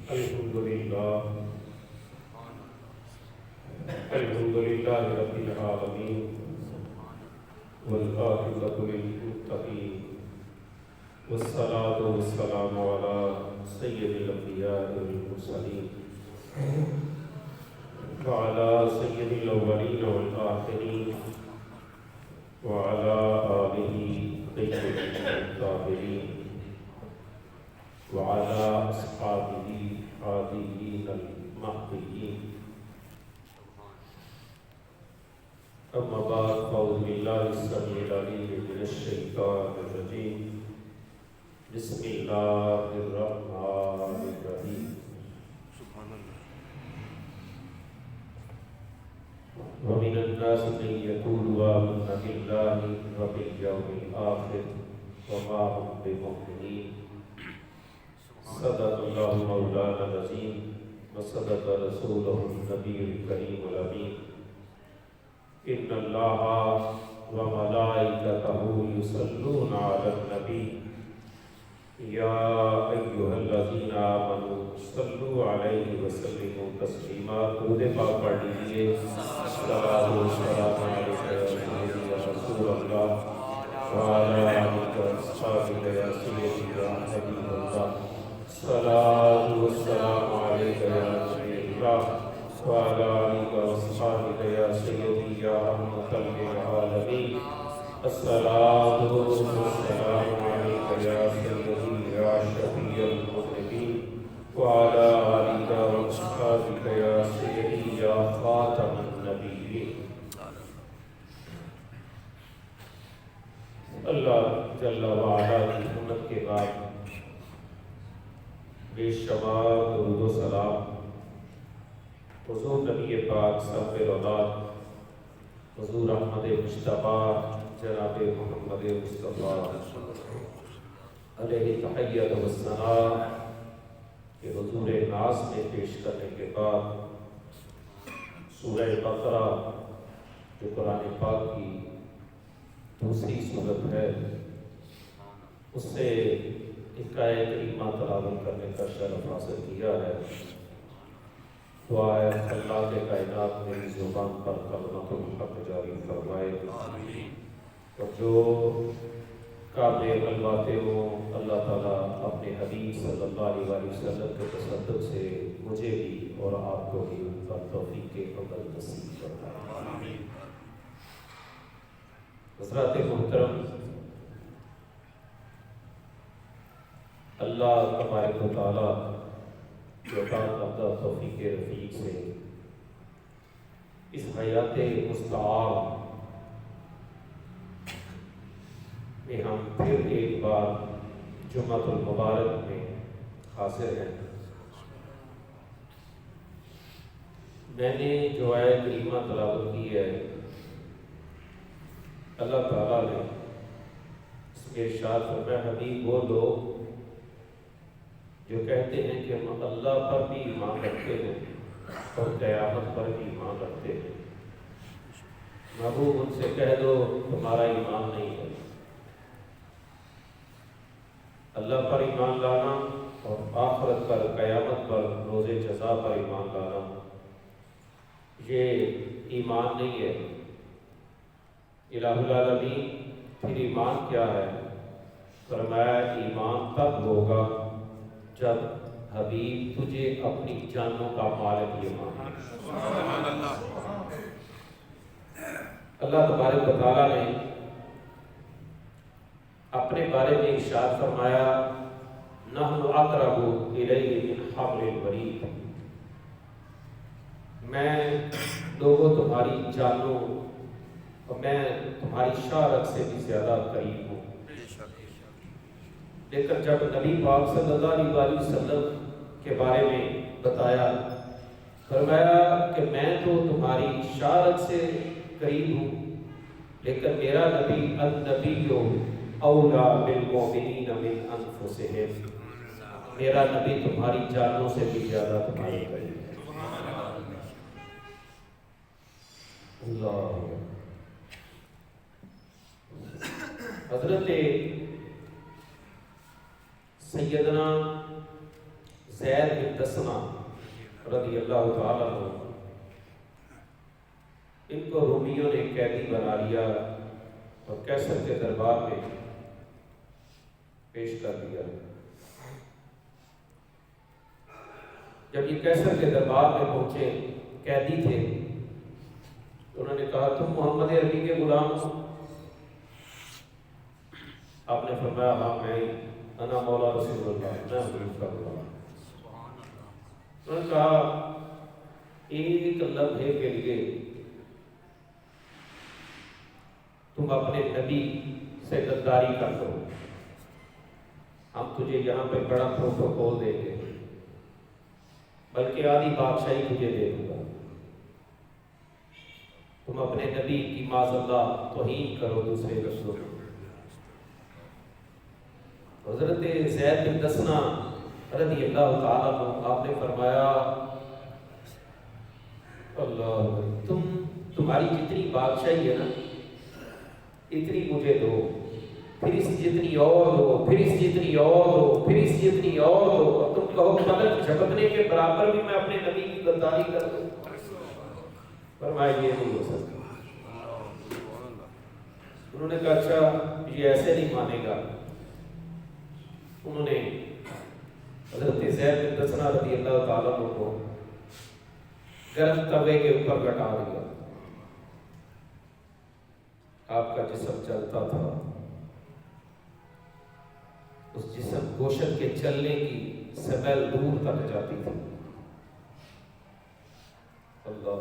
الحمد لله رب العالمين والعاقبة للمتقين والصلاة والسلام على سيد الأنبياء والمرسلين وعلى سيد الأولين والآخرين وعلى آله الطيبين الطاهرين وعلى أصحابه الهاديين المهديين. أما بعد فأعوذ بالله السميع العليم من الشيطان الرجيم. بسم الله الرحمن الرحيم. ومن الناس من يقول آمنا بالله وباليوم الآخر وما هم بمؤمنين. صدق الله مولانا العظيم وصدق رسوله النبي الكريم الأمين. إن الله وملائكته يصلون على النبي يا أيها الذين آمنوا صلوا عليه وسلموا تسليما. درود پاک پڑھ لیجیے. صلوات و سلام علیک یا سیدی یا رسول اللہ وعلی آلک و اصحابک یا سیدی یا حبیب اللہ. صلوات و سلام علیک یا رسول اللہ وعلى آلك وأصحابك يا سيدي يا رحمة للعالمين. الصلاة والسلام عليك يا سيدي يا شفيع المذنبين وعلى آلك وأصحابك يا سيدي يا خاتم النبيين. اللہ جل وعلا کی حمد کے بعد بے شمار درود و سلام حضور نبی پاک صاحب اولاد حضور احمد مصطفیٰ جناب محمد مصطفیٰ علیہ تحیت و ثناء کے حضور ناز میں پیش کرنے کے بعد سورہ بقرہ جو قرآن پاک کی دوسری صورت ہے اس سے ایک آیت کریمہ تلاوت کرنے کا شرف حاصل کیا ہے. دعا ہے اللہ کے کائنات میری زبان پر کلمۃ الحق جاری فرمائے اور جو قابل عمل باتیں ہوں اللہ تعالیٰ اپنے حبیب صلی اللہ علیہ وسلم کے تصدق سے مجھے بھی اور آپ کو بھی ان کا توفیق عمل نصیب فرمائے. حضرات محترم، اللہ تبارک و تعالیٰ جو اللہ توفیق رفیق سے اس حیات مستعار میں ہم پھر ایک بار جمعۃ المبارک میں حاضر ہیں. میں نے جو آیت کریمہ تلاوت کی ہے اللہ تعالیٰ نے اس کے ارشاد فرمایا حبیب وہ لوگ جو کہتے ہیں کہ ہم اللہ پر بھی ایمان رکھتے ہیں اور قیامت پر بھی ایمان رکھتے ہیں، محبوب ان سے کہہ دو تمہارا ایمان نہیں ہے. اللہ پر ایمان لانا اور آخرت پر، قیامت پر، روز جزا پر ایمان لانا یہ ایمان نہیں ہے. الہ العالمین پھر ایمان کیا ہے؟ فرمایا ایمان تب ہوگا جب حبیب تجھے اپنی جانوں کا مالک یہ مانے. اللہ تبارک و تعالیٰ نے اپنے بارے میں ارشاد فرمایا نحن اقرب الیہ من حبل الورید. میں لوگوں تمہاری جانوں اور میں تمہاری شارک سے بھی زیادہ قریب ہوں. لیکن جب نبی پاک صلی اللہ علیہ وسلم کے بارے میں بتایا فرمایا کہ میں تو تمہاری شارک سے قریب ہوں لیکن میرا نبی النبی اولا بالمؤمنین من انفسہم. میرا نبی تمہاری جانوں سے بھی زیادہ تمہارے قریب ہے. اللہ حضرت سیدنا زید بن دسنہ رضی اللہ تعالیٰ عنہ، ان کو رومیوں نے قیدی بنا لیا اور کیسر کے دربار میں پیش کر دیا۔ جب یہ کیسر کے دربار میں پہنچے، قیدی تھے، تو انہوں نے کہا تم محمد عربی کے غلام ہو؟ آپ نے فرمایا ہاں میں انا مولا رسول اللہ، میں حضور کا غلام۔ انہوں نے کہا ایک لمحے کے لیے تم اپنے نبی سے غداری کر دو، ہم تجھے یہاں پہ بڑا پروٹوکول دیں گے، بلکہ آدھی بادشاہی تجھے دے دوں گا، تم اپنے نبی کی معاذ اللہ توہین کرو دوسرے رسولوں۔ حضرت زید بن دسنہ رضی اللہ تعالیٰ عنہ آپ نے فرمایا اللہ تمہاری جتنی بادشاہی ہے نا اتنی مجھے دو، پھر اس جتنی اور دو، پھر اس جتنی اور دو، پھر اس جتنی اور دو، اور تم کہو پلک جھپکنے کے برابر بھی میں اپنے نبی کی غداری کر دوں۔ فرمایا یہ نہیں ہو سکتا۔ انہوں نے کہا اچھا یہ ایسے نہیں مانے گا۔ انہوں نے حضرت زید بن دسنہ رضی اللہ تعالیٰ عنہ کو گرم توے کے اوپر لٹا دیا۔ آپ کا جسم چلتا تھا، اس جسم گوشت کے چلنے کی سمیل دور تک جاتی تھی۔ اللہ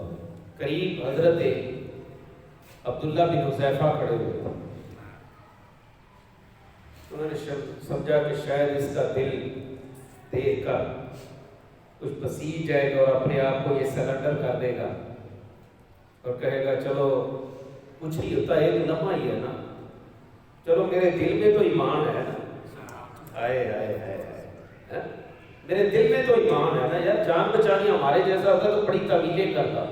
قریب حضرت عبداللہ بن حذیفہ کھڑے ہوئے تھے۔ انہوں نے سمجھا کہ شاید اس کا دل دیکھ کر کچھ پسیج جائے گا اور اپنے آپ کو یہ سرنڈر کر دے گا اور کہے گا چلو کچھ نہیں ہوتا، ایک لمحہ ہی ہے نا، چلو میرے دل میں تو ایمان ہے نا، آئے آئے آئے میرے دل میں تو ایمان ہے نا یار، جان بچانی ہمارے جیسا ہوتا تو بڑی تعویلیں کرتا۔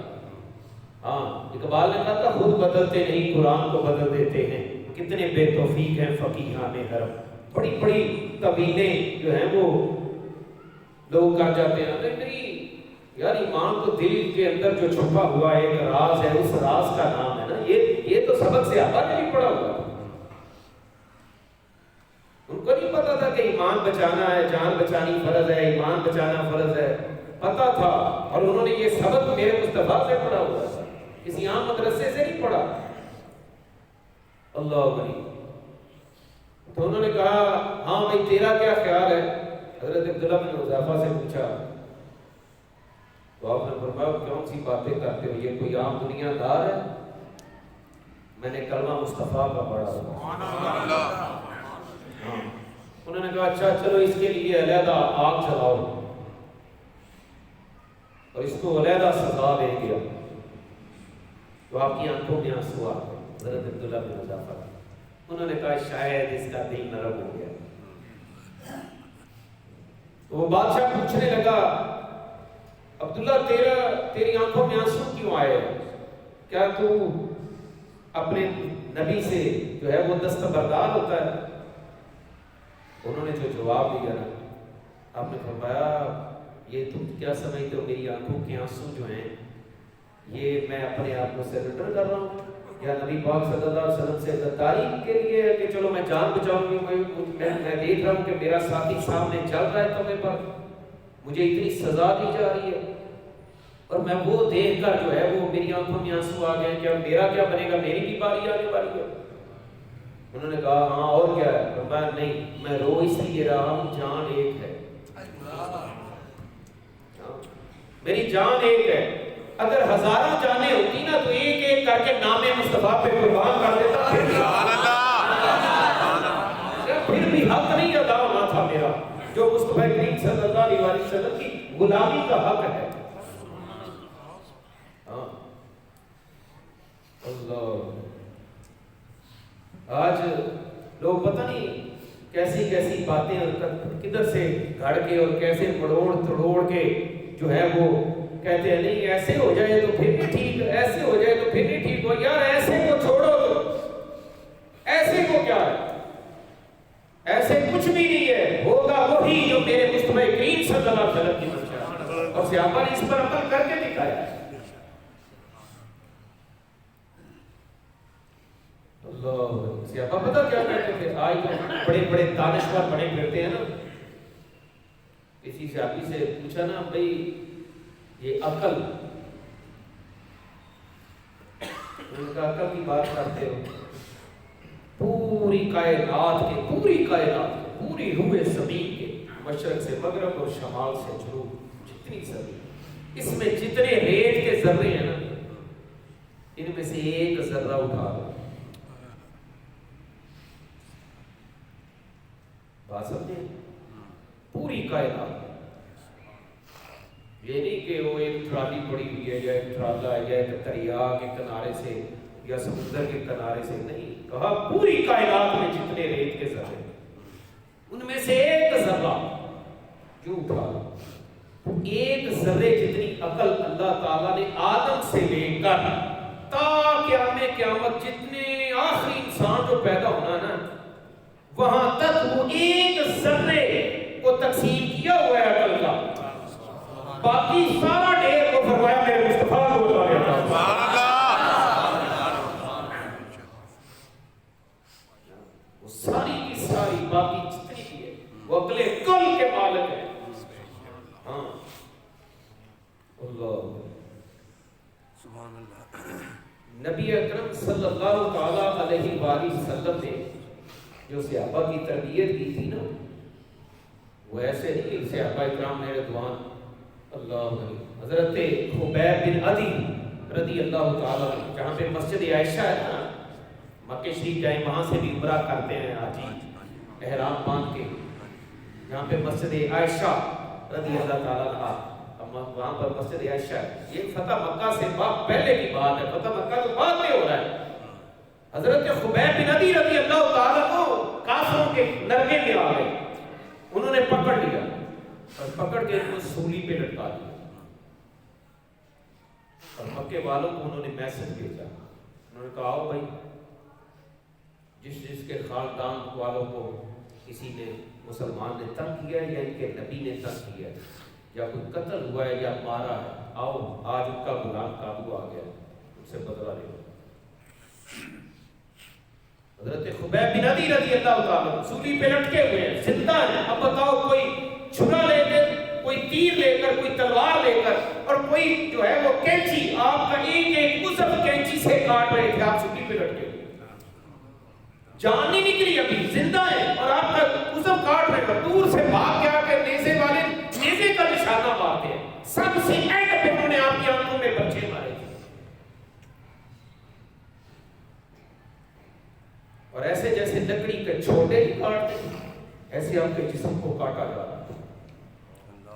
ہاں اقبال نے کہا تھا خود بدلتے نہیں قرآن کو بدل دیتے ہیں، کتنے بے توفیق ہیں فقیہان حرم، بڑی بڑی تعویلیں جو ہیں وہ لوگ کر جاتے ہیں۔ نہیں یار ایمان تو دل کے اندر جو چھپا ہوا ایک راز ہے، اس راز کا نام ہے نا، یہ تو سبق سے آبا نہیں پڑا ہوا۔ ان کو نہیں پتا تھا کہ ایمان بچانا ہے، جان بچانی فرض ہے، ایمان بچانا فرض ہے، پتا تھا، اور انہوں نے یہ سبق میرے مصطفیٰ سے پڑھا ہوا تھا، کسی عام مدرسے سے نہیں پڑھا۔ اللہ علیہ تو انہوں نے کہا ہاں بھائی تیرا کیا خیال ہے؟ حضرت عبداللہ بن حذیفہ سے پوچھا تو آپ نے فرمایا کون سی باتیں کرتے ہو، یہ کوئی عام دنیا دار ہے؟ میں نے کلمہ مصطفیٰ کا پڑھا۔ انہوں نے کہا اچھا چلو اس کے لیے علیحدہ آگ جلاؤ اور اس کو علیحدہ سزا دیں گے۔ تو آپ کی آنکھوں میں آنسو آ گئے حضرت عبداللہ بن حذیفہ۔ انہوں نے کہا شاید اس کا دل نرم ہو گیا۔ تو وہ بادشاہ پوچھنے لگا عبداللہ تیری آنکھوں میں آنسو کیوں آئے؟ کیا تو اپنے نبی سے جو ہے وہ دستبردار ہوتا ہے؟ انہوں نے جو جواب دیا نا، آپ نے فرمایا یہ تم کیا سمجھتے ہو میری آنکھوں کے آنسو جو ہیں یہ میں اپنے آپ کو سرنڈر کر رہا ہوں یا نبی پاک صلی اللہ علیہ وسلم سے غداری کے لیے ہے کہ چلو میں جان بچاؤں گی؟ میں دیکھ رہا ہوں کہ میرا ساتھی سامنے چل رہا ہے تمہیں پر مجھے اتنی سزا دی جا رہی ہے اور میں وہ دیکھ کر جو ہے وہ میری آنکھوں میں آنسو آ گئے، کیا میرا کیا بنے گا، میری بھی باری آنے والی ہے؟ انہوں نے کہا ہاں اور کیا ہے؟ فرمایا نہیں میں رو اس لیے رہا ہوں جان ایک ہے، میری جان ایک ہے، اگر ہزاروں جانیں ہوتی نا تو ایک ایک کر کے نام مصطفیٰ پہ قربان کر دیتا، پھر بھی حق نہیں ادا ہونا تھا میرا جو مصطفیٰ کریم صلی اللہ علیہ وسلم کی غلامی کا حق ہے۔ اللہ آج لوگ پتہ نہیں کیسی کیسی باتیں کدھر سے گھڑ کے اور کیسے مڑوڑ تڑوڑ کے جو ہے وہ کہتے ہیں نہیں ایسے ہو جائے تو پھر بھی ٹھیک، ایسے ہو جائے تو پھر بھی ٹھیک ہو۔ یار ایسے کو چھوڑو، ایسے کو کیا ہے، ایسے کچھ بھی نہیں ہے، ہوگا وہی جو میرے مصطفیٰ کریم صلی اللہ علیہ وسلم کی منشا ہے، اور صحابہ نے اس پر عمل کر کے دکھایا۔ اللہ، صحابہ پتہ کیا کہتے تھے؟ آج تو بڑے بڑے دانشور بنے پھرتے ہیں نا، کسی صحابی سے پوچھا نا بھئی یہ عقل، ان کا عقل کی بات کرتے ہو، پوری کائنات کے پوری روح زمین کے مشرق سے مغرب اور شمال سے جنوب جتنی زمین، اس میں جتنے ریت کے ذرے ہیں نا، ان میں سے ایک ذرہ اٹھا لو، بات سمجھے؟ پوری کائنات، یہ نہیں کہ وہ ایک ٹرالی پڑی ہوئی ہے یا ایک ٹرالا ہے یا ایک دریا کے کنارے سے یا سمندر کے کنارے سے، نہیں، کہا پوری کائنات میں جتنے ریت کے ذرے ان میں سے ایک ذرہ جو اٹھا لو، ایک ذرے جتنی عقل اللہ تعالیٰ نے آدم سے لے کر تا قیامت جتنے آخری انسان جو پیدا ہونا نا، وہاں تک وہ ایک ذرے کو تقسیم کیا ہوا ہے عقل کا، باقی سارا ڈھیر کو فرمایا میرے مصطفیٰ کو بتا دیتا۔ وہ ساری کی ساری باقی جتنی بھی ہے وہ عقل کل کے مالک ہے۔ ہاں اللہ سبحان اللہ۔ نبی اکرم صلی اللہ تعالیٰ علیہ وآلہ وسلم نے جو صحابہ کی تربیت کی تھی نا، وہ ایسے نہیں صحابہ اکرام نے رضوان اللہ علیہ، حضرت خبیب بن عدی رضی اللہ تعالیٰ جہاں پہ مسجد عائشہ ہے نا، مکہ شریف جائیں وہاں سے بھی عمرہ کرتے ہیں حاجی احرام باندھ کے، جہاں پہ مسجد عائشہ رضی اللہ تعالیٰ عنہ، وہاں پر مسجد عائشہ ہے، یہ فتح مکہ سے پہلے کی بات ہے، فتح مکہ تو بعد میں ہو رہا ہے۔ حضرت خبیب بن عدی رضی اللہ تعالیٰ کو کافروں کے نرگے میں آ گئے، انہوں نے پکڑ لیا اور پکڑ کے ان کو سولی پہ لٹکا دیا، اور مکے والوں کو انہوں نے میسج بھیجا، انہوں نے کہا آؤ بھائی، جس کے خاندان والوں کو کسی نے مسلمان نے تنگ کیا ہے یا ان کے نبی نے تنگ کیا ہے یا کوئی قتل ہوا ہے یا مارا ہے، آؤ آج ان کا غلام قابو آ گیا، ان سے بدلہ لے لو۔ حضرت خبیب بن عدی رضی اللہ تعالیٰ سولی پہ لٹکے ہوئے ہیں، زندہ ہیں، اب بتاؤ کوئی چھرا لے کر، کوئی تیر لے کر، کوئی تلوار لے کر، اور کوئی جو ہے وہ کینچی، آپ کا ایک ایک عضو کینچی سے کاٹ رہے تھے، آپ سولی پہ لٹکے ہوئے، جان نہیں نکلی ابھی، زندہ ہے اور آپ کا عضو کاٹ رہے ہیں، دور سے بھاگ کے آ کے نیزے والے نیزے کا نشانہ مارتے ہیں، سب سے اینڈ پہ انہوں نے آپ کی آنکھوں میں بچے مارے تھے، اور ایسے جیسے لکڑی کے چھوٹے ہی کاٹتے ہیں ایسے آپ کے جسم کو کاٹا جا رہا ہے،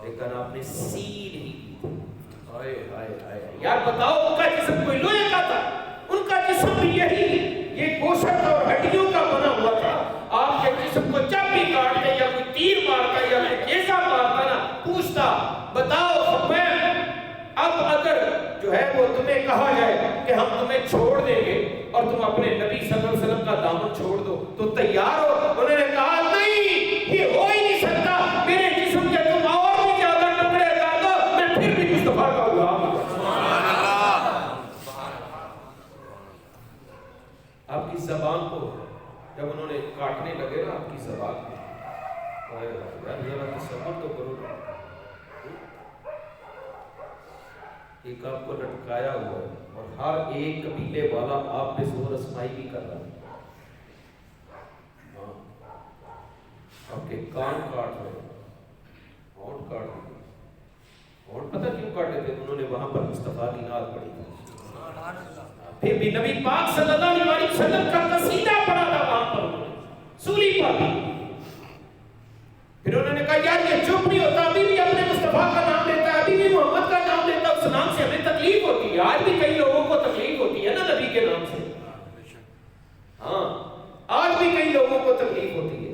لیکن آپ نے سیل ہی کی تھی۔ ہائے ہائے ہائے، یار بتاؤ ان کا جسم کوئی لوہے کا تھا، ان کا جسم بھی یہی یہ گوشت اور ہڈیوں کا بنا ہوا تھا، آپ کے جسم کو جب بھی کاٹتے یا کوئی تیر مارتا یا کوئی نیزہ مارتا نا، پوچھتا بتاؤ خبیب، اب اگر جو ہے وہ تمہیں کہا جائے کہ ہم تمہیں چھوڑ دیں گے اور تم اپنے نبی صلی اللہ علیہ وسلم کا دامن چھوڑ دو تو تیار ہو؟ انہوں نے کہا نہیں، یہ ہو ہی نہیں سکتا، میرے جسم کے تم اور بھی زیادہ ٹکڑے کر دو، میں پھر بھی مصطفیٰ کا غلام ہوں۔ آپ کی زبان کو جب انہوں نے کاٹنے لگے نا، آپ کی زبان کو، یار ذرا تصور تو کرو، ایک آپ کو لٹکایا ہوا ہے اور ہر ایک قبیلے والا آپ پہ زور اسمائی بھی کر رہا ہے، آپ کے کان کاٹ رہے ہیں، ہونٹ کاٹ رہے ہیں، ہونٹ پتہ کیوں کاٹے تھے؟ انہوں نے وہاں پر مصطفیٰ کی نعت پڑھی تھی، پھر بھی نبی پاک صلی اللہ علیہ وسلم کا قصیدہ پڑھا تھا وہاں پر انہوں نے سولی پر بھی، پھر انہوں نے کہا یار یہ چپ نہیں ہوتا، ابھی بھی اپنے مصطفیٰ کا نام لیتا ہے، ابھی بھی محمد کا نام لیتا ہے، اس نام سے ہمیں تکلیف ہوتی ہے، آج بھی کئی لوگوں کو تکلیف ہوتی ہے نا نبی کے نام سے، ہاں آج بھی کئی لوگوں کو تکلیف ہوتی ہے،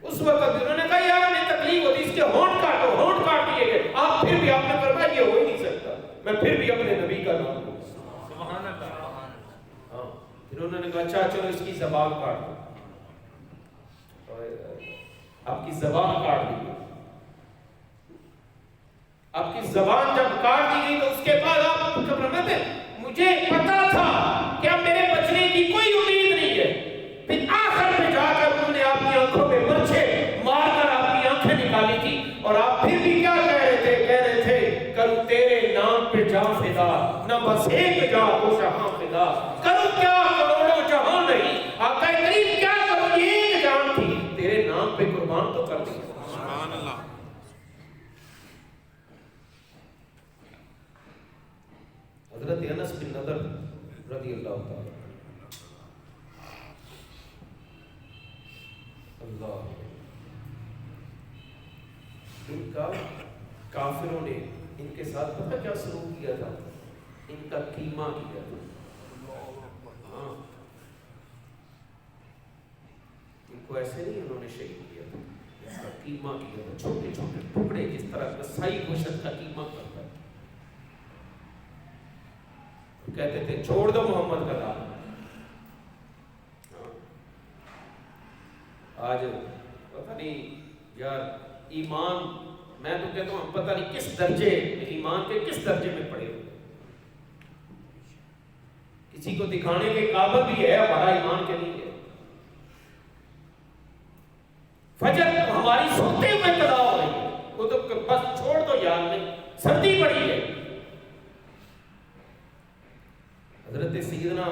اس وقت انہوں نے کہا یار ہمیں تکلیف ہوتی ہے، اس کے ہونٹ کاٹو، ہونٹ کاٹ دیے گئے، آپ پھر بھی آپ نے فرمایا یہ ہو ہی نہیں سکتا، میں پھر بھی اپنے نبی کا نام لوں۔ سبحان اللہ۔ ہاں پھر انہوں نے کہا اچھا چلو اس کی زبان کاٹ دو، آپ کی زبان کاٹ دی، آپ کی زبان جب کاٹ دی گئی تو اس کے بعد آپ گھبراتے مجھے پتا تھا کہ اب میرے بچنے کی کوئی امید نہیں ہے. پھر آخر میں جا کر انہوں نے آپ کی آنکھوں پہ برچھے مار کر آپ کی آنکھیں نکالی تھی اور آپ پھر بھی کیا کہہ رہے تھے کروں تیرے نام پہ جاں فدا نہ بس ایک جاں تو جہاں فدا کروں کیا کروڑوں جہاں نہیں آقا کریم کیا کروں یہ ایک جان تھی تیرے نام پہ قربان تو کر دی. سبحان اللہ. حضرت انس بن نضر رضی اللہ تعالی اللہ ان کا کافروں نے ان کے ساتھ پتہ کیا سلوک کیا تھا؟ ان کا قیمہ کیا تھا. ہاں ان کو ایسے نہیں انہوں نے شہید کیا تھا, ان کا قیمہ کیا تھا, چھوٹے چھوٹے ٹکڑے جس طرح کسائی گوشت کا قیمہ کرتا ہے. کہتے تھے چھوڑ دو محمد کا دامن. آج پتہ نہیں یار ایمان میں تو کہتا ہوں پتہ نہیں کس درجے ایمان کے کس درجے میں پڑے ہوئے. کسی کو دکھانے کے قابل بھی ہے ہمارا ایمان کے نہیں ہے. فجر ہماری سوتے ہوئے قضا ہو رہی ہے وہ تو بس چھوڑ دو یار نہیں سردی پڑی ہے. حضرت سیدنا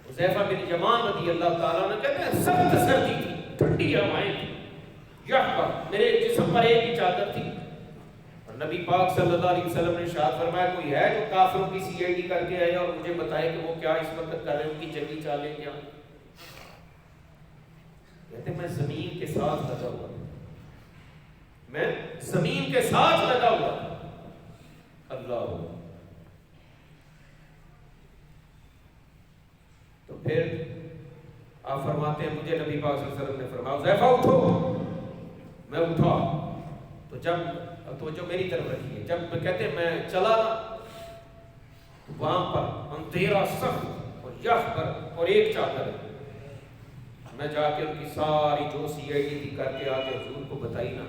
حذیفہ بن یمان رضی اللہ تعالیٰ نے کہتے ہیں سخت سردی تھی, ٹھنڈی ہوائیں تھی, میرے جسم پر ایک ہی چادر تھی اور نبی پاک صلی اللہ علیہ وسلم نے ارشاد فرمایا کوئی ہے جو کافروں کی سی آئی ڈی کر کے آئے اور مجھے بتائے کہ وہ کیا اس وقت کر رہے ہیں, ان کی جنگی چالیں کیا. کہتے ہیں میں زمین کے ساتھ لگا ہوا تھا, میں زمین کے ساتھ لگا ہوا تھا. اللہ تو پھر آپ فرماتے ہیں مجھے نبی پاک صلی اللہ علیہ وسلم نے فرمایا حذیفہ اٹھو. میں اٹھا تو جب تو جو میری طرف رکھی ہے جب کہتے ہیں میں چلا وہاں پر اندھیرا سخت اور یخ پر اور ایک چادر ہے. میں جا کے ان کی ساری جو سی آئی ڈی تھی کر کے آگے حضور کو بتائی نا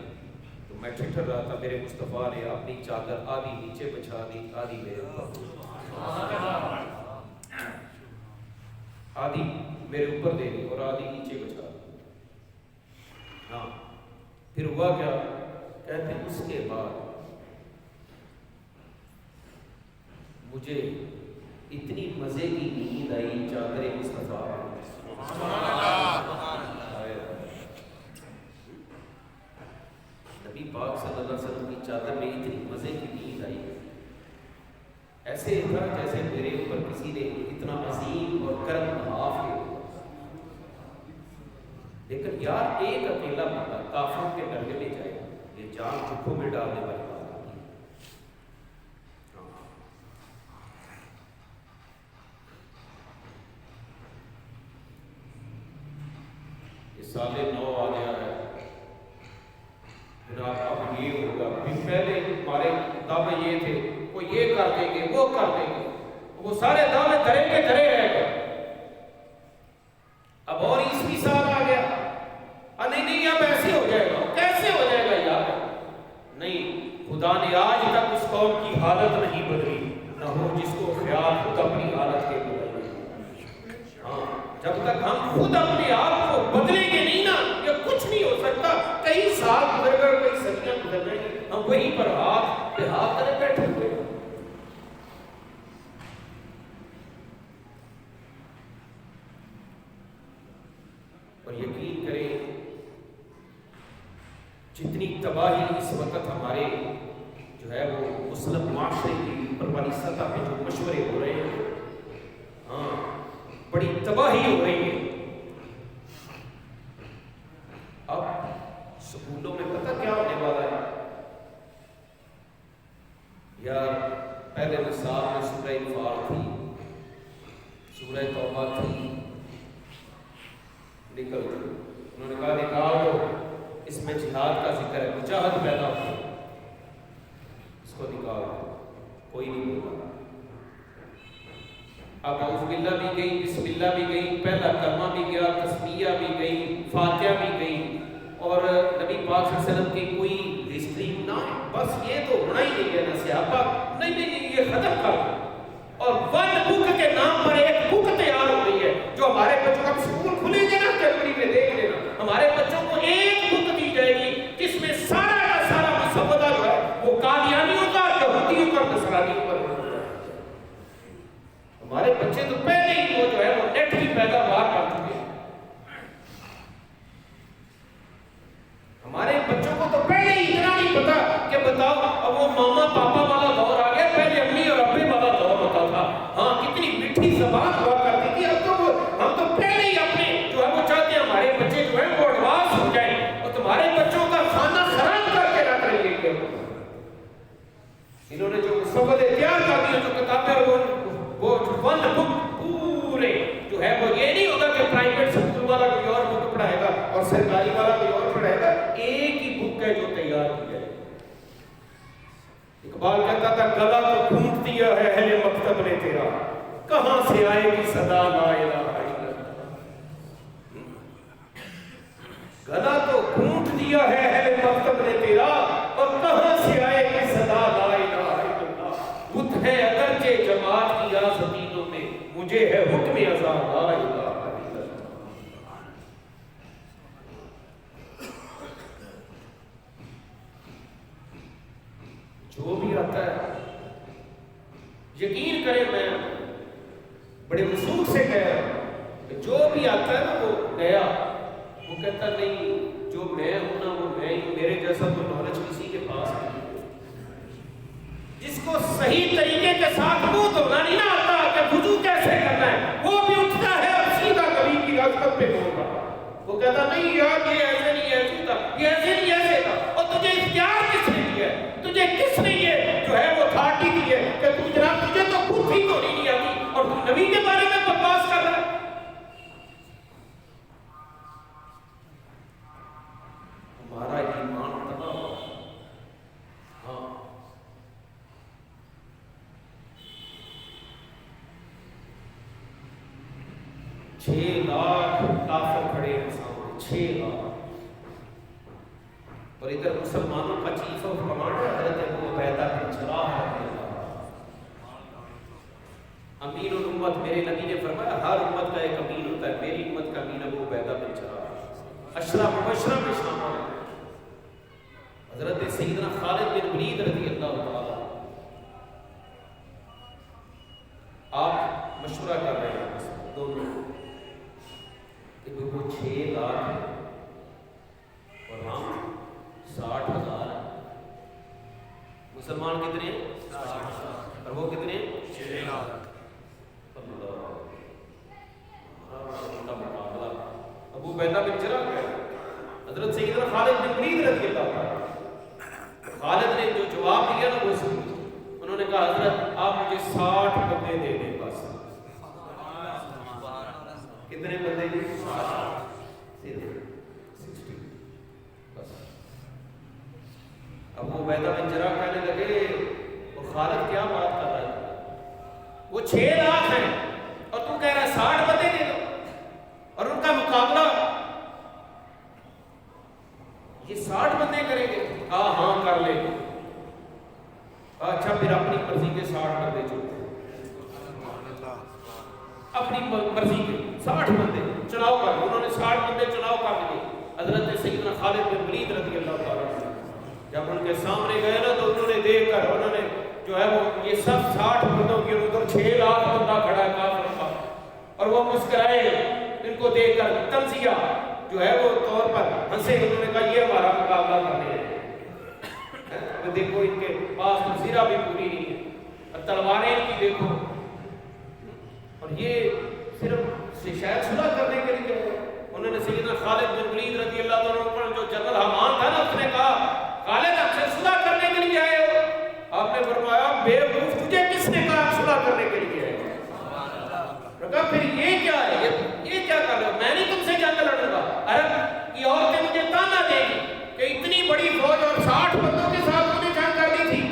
تو میں ٹھٹر رہا تھا. میرے مصطفیٰ نے اپنی چادر آدھی نیچے بچھا دی آدھی میرے اوپر, آدھی میرے اوپر دے دی اور آدھی نیچے بچھا دی. ہاں پھر ہوا کیا کہتے ہیں اس کے بعد مجھے اتنی مزے کی نیند آئی چادر مصطفیٰ نبی پاک صلی اللہ علیہ وسلم کی چادر میں اتنی مزے کی نیند آئی ایسے تھا جیسے میرے اوپر کسی نے اتنا عظیم اور کرم نہاف کیا. لیکن یار ایک اکیلا بندہ کافروں کے ڈرے میں جائے یہ جان چکھوں میں ڈالنے والی بات ہوتی ہے. یہ سال 9 آ گیا ہے جناب, اب یہ ہوگا. پہلے ہمارے دعوے یہ تھے وہ یہ کر دیں گے وہ کر دیں گے, وہ سارے دعوے دھرے کے دھرے رہ گئے. اب اور 20 سال آ گیا, نہیں اب ایسے ہو جائے گا. کیسے ہو جائے گا یار؟ نہیں, خدا نے آج تک اس قوم کی حالت نہیں بدلی, نہ ہو جس کو خیال خود اپنی حالت کے بدلے. ہاں جب تک ہم خود اپنے آپ کو بدلیں گے نہیں نا یہ کچھ نہیں ہو سکتا. کئی سال گزر گئے, کئی صدیاں گزر گئی, ہم وہیں پر ہاتھ پہ ہاتھ کرے بیٹھے ہوئے. اور یقین کریں جتنی تباہی اس وقت ہمارے جو ہے وہ مسلم معاشرے کی اوپر والی سطح پہ جو مشورے ہو رہے ہیں, ہاں بڑی تباہی ہو رہی ہے. اب سکولوں میں پتہ کیا ہونے والا ہے یار؟ پہلے نصاب میں سورہ انفال تھی, سورہ توبہ تھی, نکل گئی. انہوں نے کہا نکالو, اس میں جہاد کا ذکر ہے, مجاہد پیدا ہو, اس کو نکالو. کوئی نہیں بولا. اب اعوذ باللہ بھی گئی, بسم اللہ بھی گئی, پہلا کلمہ بھی گیا, تسمیہ بھی گئی, فاتحہ بھی گئی, اور نبی پاک صلی اللہ علیہ وسلم کی کوئی ہسٹری نہ ہے. بس یہ تو ہونا ہی نہیں ہے نا صحابہ، نہیں یہ ختم کر دو۔ اور ون بک کے نام پر ایک بک تیار ہو گئی ہے جو ہمارے بچوں کا اسکول کھلیں گے نا جنوری میں، دیکھ لینا ہمارے بچوں کو ایک بک دی جائے گی جس میں سارا کا سارا مسودہ جو ہے وہ قادیانیوں کا، یہودیوں کا، نصرانیوں پر ہے۔ ہمارے بچے تو پہلے ہی وہ جو ہے وہ نیٹ کی پیداوار کر چکے ہیں۔ ہمارے بچوں کو تو پہلے ہی اتنا نہیں پتا کہ بتاؤ اب وہ ماما پاپا والا دور آ گیا، پہلے امی اور ابے والا دور ہوتا تھا۔ ہاں کتنی میٹھی زبان ہوا کرتی تھی، اب تو ہم تو پہلے ہی اپنے جو ہے وہ چاہتے ہیں ہمارے بچے جو ہے وہ ایڈوانس ہو جائیں، اور تمہارے بچوں کا کھانا خراب کر کے رکھ رہے ہیں۔ انہوں نے جو مسودے تیار کر دیے، جو کتابیں، وہ ون بک پورے جو ہے وہ یہ نہیں ہوگا کہ پرائیویٹ اسکول والا کوئی اور بک پڑھائے گا اور سرکاری والا کوئی اور پڑھائے گا، ایک ہی بک ہے جو تیار کی جائے۔ اقبال کہتا تھا گلا تو گھونٹ دیا ہے اہل مکتب نے تیرا، کہاں سے آئے گی صدا لا الہ الا اللہ۔ گلا تو گھونٹ دیا ہے اہل مکتب نے تیرا، اور کہاں سے آئے گی صدا لا الہ الا اللہ۔ بت ہے اگرچہ جماعت کی آستینوں میں، مجھے ہے حکم ازا لا الہ الا اللہ۔ جو بھی آتا ہے یقین کریں، میں بڑے وصول سے کہہ رہا ہوں کہ جو بھی آتا ہے نا وہ نیا، وہ کہتا نہیں جو میں ہوں نا وہ میں ہی، میرے جیسا تو نالج کسی کے پاس نہیں۔ جس کو صحیح طریقے کے ساتھ منہ دھونا نہیں نہ آتا کہ وضو کیسے کرنا ہے، وہ بھی اٹھتا ہے اور سیدھا کبھی کی راستے پہ بول رہا، وہ کہتا نہیں یار یہ ایسے نہیں ایسے تھا، یہ ایسے نہیں ایسے تھا۔ اور تجھے اختیار کس نے دیا ہے؟ تجھے کس نے یہ جو ہے وہ اتھارٹی دی ہے کہ تو جناب تجھے تو خود ہی تو نہیں آتی اور تو نبی کے بارے میں بکواس کر رہا ہے؟ ہمارا ایمان تباہ ہوا۔ ہاں 6 لاکھ کافر کھڑے ہیں سامنے، 6 لاکھ، اور ادھر مسلمانوں کا چیف آف کمانڈر حضرت ابو عبیدہ بن جراح رضی اللہ عنہ، امین الامت۔ میرے نبی نے فرمایا ہر امت کا ایک امین ہوتا ہے، میری امت کا امین ابو عبیدہ بن جراح، اشرا مبشرہ میں شامل ہے۔ حضرت سیدنا خالد بن ولید رضی اللہ تعالیٰ، آپ مشورہ کر رہے ہیں دونوں کہ وہ 6 لاکھ ہے اور ہم 60,000 ہیں۔ مسلمان کتنے ہیں؟ 60,000، اور وہ کتنے ہیں؟ 6 لاکھ۔ اللہ مقابلہ ابو عبیدہ بن جراح کا ہے۔ حضرت سیدنا خالد بن ولید رضی اللہ عنہ، خالد نے جو جواب دیا نا وہ سن، انہوں نے کہا حضرت آپ مجھے 60 بندے دے دیں بس۔ کتنے بندے دے؟ 60 بس۔ ابو عبیدہ بن جراح کہنے لگے وہ خالد کیا بات کر رہا ہے، وہ 6 لاکھ ہیں اور تو کہہ رہا ہے 60 بندے دے دو، اور ان کا مقابلہ یہ 60 بندے کریں گے؟ ہاں کر لیں گے۔ اچھا پھر اپنی مرضی کے 60 بندے چنو، اپنی مرضی کے 60 بندے چناؤ کر، انہوں نے 60 بندے چناؤ کر دیے۔ حضرت سیدنا خالد بن ولید رضی اللہ تعالیٰ عنہ جب ان کے سامنے گئے نا تو انہوں نے دیکھ کر، انہوں نے جو ہے وہ یہ سب 60 بندوں کے ادھر 6 لاکھ بندہ کھڑا ہے کافر کا، اور وہ مسکرائے ان کو دیکھ کر، تنزیہ جو ہے وہ طور پر ہنسے، انہوں نے کہا یہ ہمارا مقابلہ کرنے ہیں۔ دیکھو ان کے پاس تو زیرہ بھی پوری نہیں ہے، اور تلواریں ان کی دیکھو، اور یہ صرف شاید صلح کرنے کے لیے۔ انہوں نے سیدنا خالد بن ولید رضی اللہ عنہ پر جو جنرل حمان تھا نا، اس نے کہا خالد آپ سے صلح کرنے کے لیے آئے ہو؟ آپ نے فرمایا بے وقوف تجھے کس نے کہا صلح کرنے کے لیے آئے ہو؟ کہا پھر یہ کیا ہے، یہ کیا کر رہے ہو؟ میں نہیں تم سے جنگ لڑوں گا۔ ارے یہ عورتیں مجھے تانا دیں گی کہ اتنی بڑی فوج اور 60 بندوں کے ساتھ انہوں نے جنگ کر دی تھی،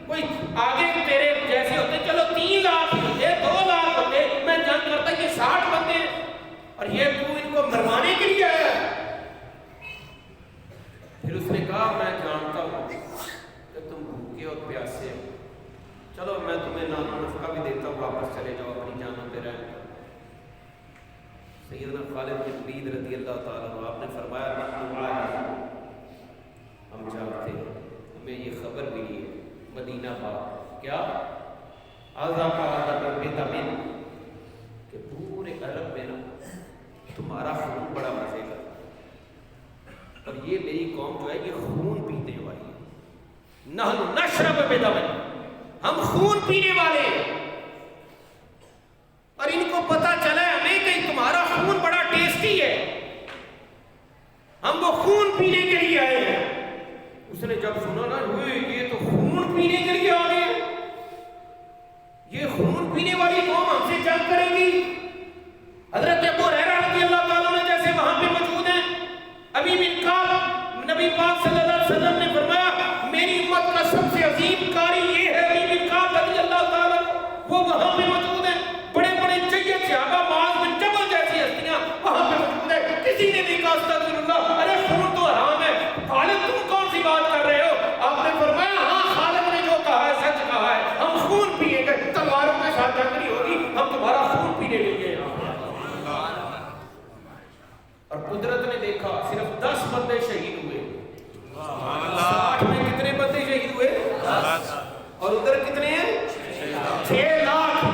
کوئی آگے تیرے جیسے ہوتے چلو 3 لاکھ ہوتے 2 لاکھ ہوتے میں جنگ کرتا، یہ 60 بندے۔ چلو میں تمہیں نام و نفقہ بھی دیتا ہوں، واپس چلے جاؤ اپنی جانوں پہ رحم کرو۔ سیدنا خالد بن ولید رضی اللہ تعالیٰ عنہ آپ نے فرمایا ہم جانتے ہیں، ہمیں یہ خبر ملی ہے مدینہ پاک کیا کہ پورے عرب میں نا تمہارا خون بڑا مزے کا، اور یہ میری قوم جو ہے یہ خون پینے والی ہے، نحن نشرب بدم، ہم خون پینے والے ہیں، اور ان کو پتا چلا ہے ہمیں کہ تمہارا خون بڑا ٹیسٹی ہے، ہم وہ خون پینے کے لیے آئے ہیں۔ اس نے جب سنا نا یہ تو خون پینے کے لیے آ گئے، یہ خون پینے والی قوم ہم سے جنگ کرے گی۔ حضرت ابو ہریرہ رضی اللہ تعالیٰ عنہ جیسے وہاں پہ موجود ہیں، ابی بن کعب، نبی پاک صلی اللہ علیہ وسلم نے فرمایا میری امت کا سب سے عظیم قاری یہ ہے ابی بن کعب رضی اللہ تعالیٰ عنہ، وہ وہاں پہ موجود ہیں، بڑے بڑے جید صحابہ معاذ بن جبل جیسی ہستیاں وہاں پہ موجود ہیں۔ کسی نے نہیں کہا استغفر اللہ، ارے خون تو حرام ہے، خالد تم کون سی بات کر رہے ہو؟ آپ نے فرمایا ہاں خالد نے جو کہا ہے سچ کہا ہے، ہم خون پیئیں گے، تلواروں کے ساتھ جنگ نہیں ہوگی، ہم تمہارا خون پینے لیں گے۔ اور قدرت نے دیکھا صرف 10 بندے شہید ہوئے، 60 میں کتنے بندے شہید ہوئے؟ اور ادھر کتنے ہیں؟ 6 لاکھ۔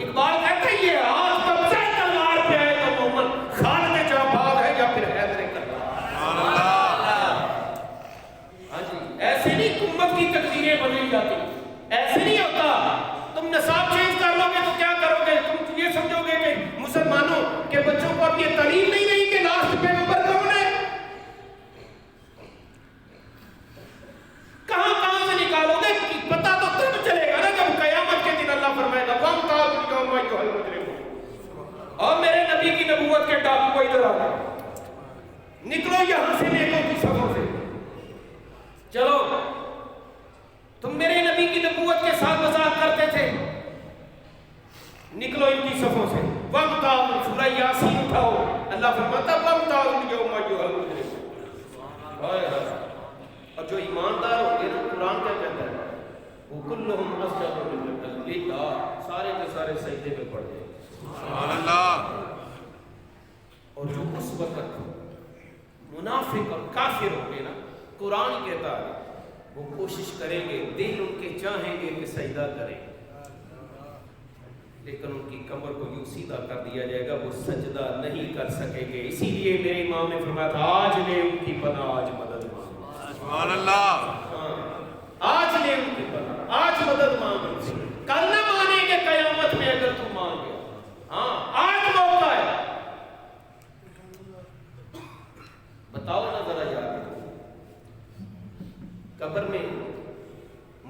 اقبال کہتا ہے یہ آج قبضہ تلوار پہ آئے تو مومن خالد جعفر ہے یا پھر حیدر کربلا۔ ہاں جی، ایسے نہیں امت کی تقدیریں بدلی جاتی، ایسے نہیں ہوتا۔ تم نصاب چینج کر لو گے تو کیا کرو گے؟ تم یہ سمجھو گے کہ مسلمانوں کے بچوں کو اب یہ تعلیم نہیں رہی کہ لاسٹ پیغمبر کون ہے؟ کہاں سے نکالو گے؟ پتہ تو تب چلے گا نا جب قیامت کے دن اللہ فرمائے گا وَامْتَازُوا الْيَوْمَ أَيُّهَا الْمُجْرِمُونَ، اور میرے نبی کی نبوت کے ڈاکو ادھر آ گئے، نکلو یہاں سے نیکوں کی صفوں سے، چلو تم میرے نبی کی نبوت کے ساتھ مذاق کرتے تھے، نکلو ان کی صفوں سے۔ وَامْتَازُوا، سورہ یاسین اٹھاؤ، اللہ فرماتا وَامْتَازُوا الْيَوْمَ أَيُّهَا الْمُجْرِمُونَ۔ اور جو ایماندار ہوں گے نا، قرآن کیا کہتا ہے وَكُلُّهُمْ أَسْجَدُوا لِلَّهِ، سارے کے سارے سجدے میں پڑ جائیں۔ سبحان اللہ۔ اور جو اس وقت منافق اور کافر ہوں گے نا، قرآن کہتا ہے وہ کوشش کریں گے، دل ان کے چاہیں گے کہ سجدہ کریں، لیکن ان کی کمر کو یوں سیدھا کر دیا جائے گا، وہ سجدہ نہیں کر سکیں گے۔ اسی لیے میرے امام نے فرمایا تھا آج لے ان کی پناہ آج مدد مانگو۔ سبحان اللہ۔ آج لے ان کی پناہ آج مدد مانگو، کل نہ مانیں گے قیامت میں اگر تم مان گیا۔ ہاں آج موقع ہے، بتاؤ نا ذرا یاد، قبر میں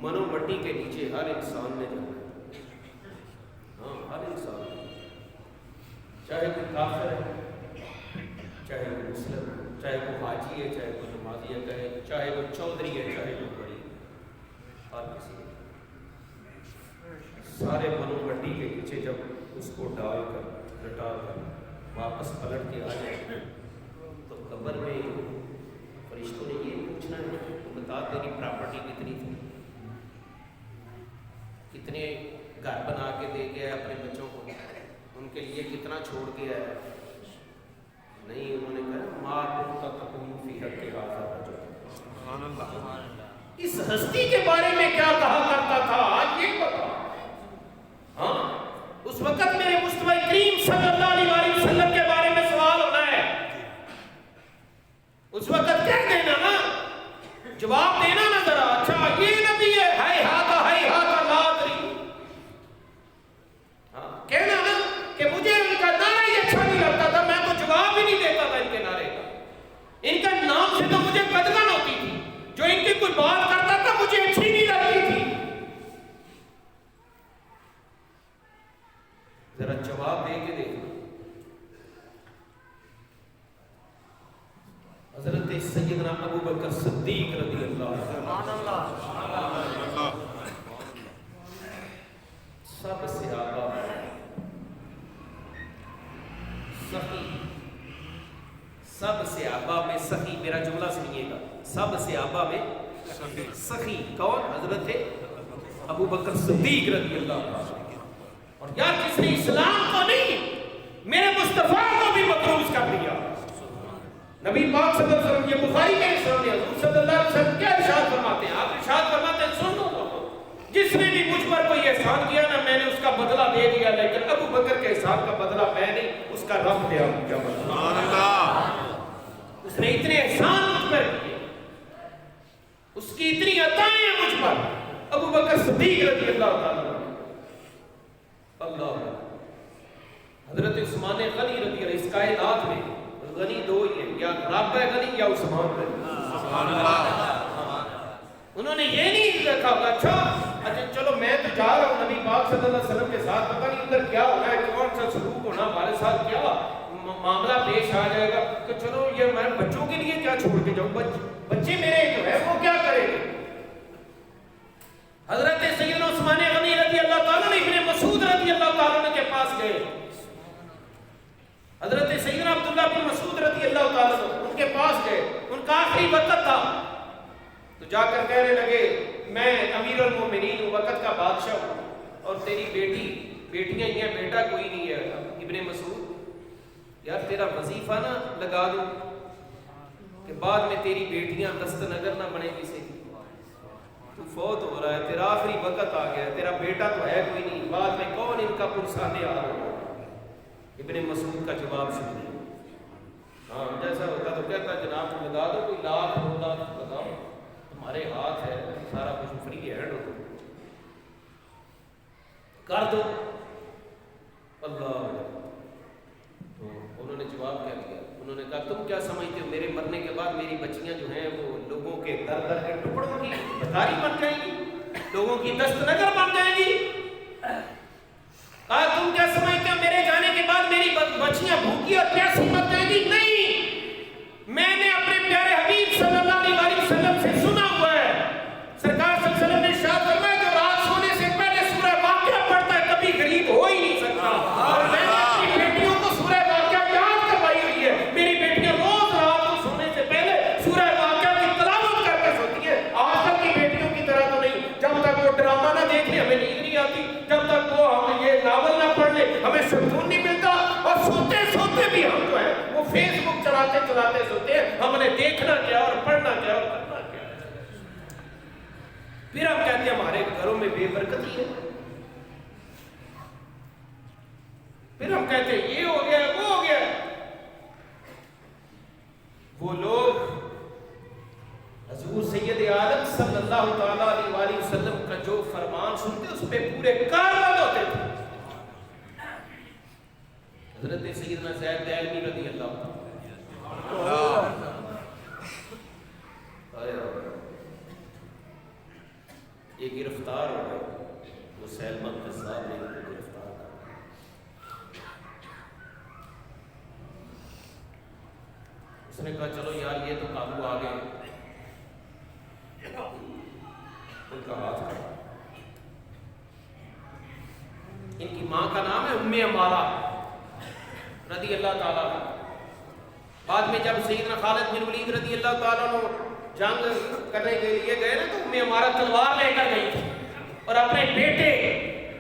منو مٹی کے نیچے ہر انسان نے جانا، ہاں ہر انسان، چاہے کوئی کافر ہے، چاہے وہ مسلم ہے، چاہے وہ حاجی ہے، چاہے وہ نمازی ہے، چاہے وہ چودھری ہے، چاہے وہ بڑی ہے، ہر کسی سارے منو مٹی کے نیچے جب اس کو ڈال کر لٹا کر واپس پلٹ کے آ جائے تو قبر میں فرشتوں نے یہ پوچھنا ہے بتا تیری پراپرٹی کتنی تھی، کتنے گھر بنا کے دے گیا ہے اپنے بچوں کو، ان کے لیے کتنا چھوڑ گیا ہے؟ نہیں، انہوں نے کہا ماں کا تقوم فی حق کے اس ہستی کے بارے میں کیا کہا کرتا تھا آج یہ بتا۔ ہاں اس وقت میرے مصطفیٰ کریم صلی اللہ علیہ وسلم کے بارے میں سوال ہونا ہے، اس وقت کہہ دینا نا، جواب دینا نا ذرا، اچھا یہ نبی ہے، ہائے ہاتھا لا ادری، ہاں کہنا نا کہ مجھے ان کا نعرہ ہی اچھا نہیں لگتا تھا، میں تو جواب ہی نہیں دیتا تھا ان کے نعرے کا، ان کا نام سے تو مجھے قدغن ہوتی تھی، جو ان کی کوئی بات کرتا تھا مجھے اچھی نہیں لگتی تھی۔ ذرا جواب دے کے دیکھنا، حضرت سیدنا ابو بکر صدیق رضی اللہ عنہ، سب صحابہ سخی، سب صحابہ میں سخی، میرا جملہ سنیے گا، سب صحابہ میں سخی کون؟ حضرت ابو بکر صدیق رضی اللہ عنہ. اور یار جس نے اسلام کو نہیں میرے مصطفیٰ کو بھی مقروض کر دیا. نبی پاک صلی اللہ علیہ وسلم, یہ بخاری میں اسلام ہے, حضور صلی اللہ علیہ وسلم کیا ارشاد فرماتے ہیں؟ آپ ارشاد فرماتے ہیں سن لو, جس نے بھی مجھ پر کوئی احسان کیا نا میں نے اس کا بدلہ دے دیا, لیکن ابو بکر کے احسان کا بدلہ میں نہیں, اس کا رب دیا. سبحان اللہ. اس نے اتنے احسان مجھ پر کیے, اس کی اتنی عطائیں مجھ پر. ابو بکر صدیق رضی اللہ تعالیٰ اللہ. حضرت عثمان غنی رضی اللہ, اس کائنات میں غنی دو ہی ہیں, یا رب ہے غنی یا عثمان غنی. سبحان اللہ. انہوں نے یہ نہیں رکھا اچھا چلو میں تو جا رہا ہوں نبی پاک صلی اللہ علیہ وسلم کے ساتھ, پتہ نہیں ادھر کیا ہونا ہے, کون سا سلوک ہونا, ہمارے ساتھ کیا معاملہ پیش آ جائے گا, تو چلو یہ میں بچوں کے لیے کیا چھوڑ کے جاؤں, بچے میرے جو ہے وہ کیا کریں گے. حضرت سیدنا عثمان غنی رضی اللہ تعالیٰ نے ابن مسعود رضی اللہ تعالیٰ کے پاس گئے. حضرت سیدنا عبداللہ بن مسعود رضی اللہ تعالیٰ ان کے پاس گئے, ان کا آخری وقت تھا, تو جا کر کہنے لگے میں امیر المومنین ہوں, وقت کا بادشاہ ہوں, اور تیری بیٹیاں ہی ہیں, بیٹا کوئی نہیں ہے. ابن مسعود یار تیرا وظیفہ نہ لگا دوں کہ بعد میں تیری بیٹیاں دست نگر نہ بنے کسی, تو فوت ہو رہا ہے, تیرا آخری وقت آ گیا ہے, تیرا بیٹا تو ہے کوئی نہیں, بعد میں کون ان کا پرسانے آ رہا ہے. ابن مسعود کا جواب سنیے. ہاں جیسا ہوتا تو کہتا جناب لگا دو کوئی لاکھ 2 لاکھ لگاؤ, تمہارے ہاتھ ہے, سارا کچھ فری ہینڈ ہو کر دو. اللہ. تو انہوں نے جواب کیا دیا, انہوں نے کہا تم کیا سمجھتے ہو میرے مرنے کے بعد میری بچیاں جو ہیں وہ لوگوں کے در در کے ٹکڑوں کی بھکاری بن جائیں گی, لوگوں کی دست نگر بن جائیں گی. کہا تم کیا سمجھتے ہو میرے جانے کے بعد میری بچیاں بھوکی اور پیاسی مر جائیں گی؟ نہیں, میں نے اپنے پیارے حبیب صلی اللہ علیہ وسلم سے سنا ہوا ہے, سرکار صلی اللہ علیہ وسلم نے ارشاد فرمایا جو رات سونے سے پہلے سورہ واقعہ پڑھتا ہے کبھی غریب ہو ہی نہیں سکتا. اور میں نے اپنی بیٹیوں کو سورہ واقعہ یاد کروائی ہوئی ہے, میری بیٹیاں روز رات کو سونے سے پہلے سورہ واقعہ کی تلاوت کر کے سوتی ہیں. آج کل کی بیٹیوں کی طرح تو نہیں, جب تک وہ ڈرامہ نہ دیکھ لے ہمیں نیند نہیں آتی, جب تک وہ ہم یہ ناول نہ پڑھ لے ہمیں سکون نہیں ملتا, اور سوتے سوتے بھی ہم جو ہے وہ فیس بک چلاتے چلاتے سوتے ہیں. ہم نے دیکھنا کیا اور پڑھنا کیا اور کرنا کیا, پھر ہم کہتے ہیں ہمارے گھروں میں بے برکتی ہے, پھر ہم کہتے ہیں یہ ہو گیا وہ ہو گیا. وہ لوگ حضور سید عالم صلی اللہ تعالیٰ علیہ وسلم کا جو فرمان سنتے اس پہ پورے کاربند ہوتے تھے. حضرت سیدنا زید دہلوی رضی اللہ تعالیٰ یہ گرفتار ہو گئے, وہ سیلمان قذاب نے ان کو گرفتار کر. اس نے کہا چلو یار یہ تو قابو آ گئے, ان کا ہاتھ کٹا. ان کی ماں کا نام ہے ام عمارہ رضی اللہ تعالیٰ. بعد میں جب سیدنا خالد بن ولید رضی اللہ تعالیٰ عنہ جنگ کرنے کے لیے گئے نا, تو ام عمارہ تلوار لے کر گئی تھی, اور اپنے بیٹے,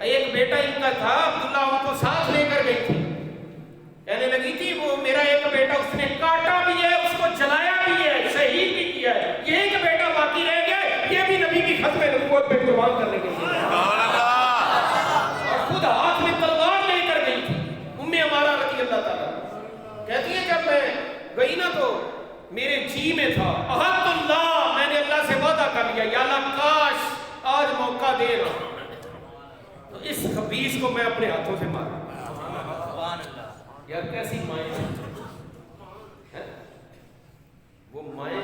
ایک بیٹا ان کا تھا عبداللہ, ان کو ساتھ لے کر گئی تھی. کہنے لگی تھی وہ میرا ایک بیٹا اس نے کاٹا بھی ہے, اس کو جلایا بھی ہے, شہید بھی کیا ہے, یہ ایک بیٹا باقی رہ گیا, یہ بھی نبی کی ختم نبوت پہ قربان کرنے کے لیے, اور خود ہاتھ میں تلوار لے کر گئی تھی ام عمارہ رضی اللہ تعالیٰ. کہتی ہے جب میں گئی نا تو میرے جی میں تھا احد اللہ, میں نے اللہ سے وعدہ کر لیا یا اللہ کاش آج موقع دے رہا تو اس خبیث کو میں اپنے ہاتھوں سے ماروں. یار کیسی مائیں ہیں, وہ مائیں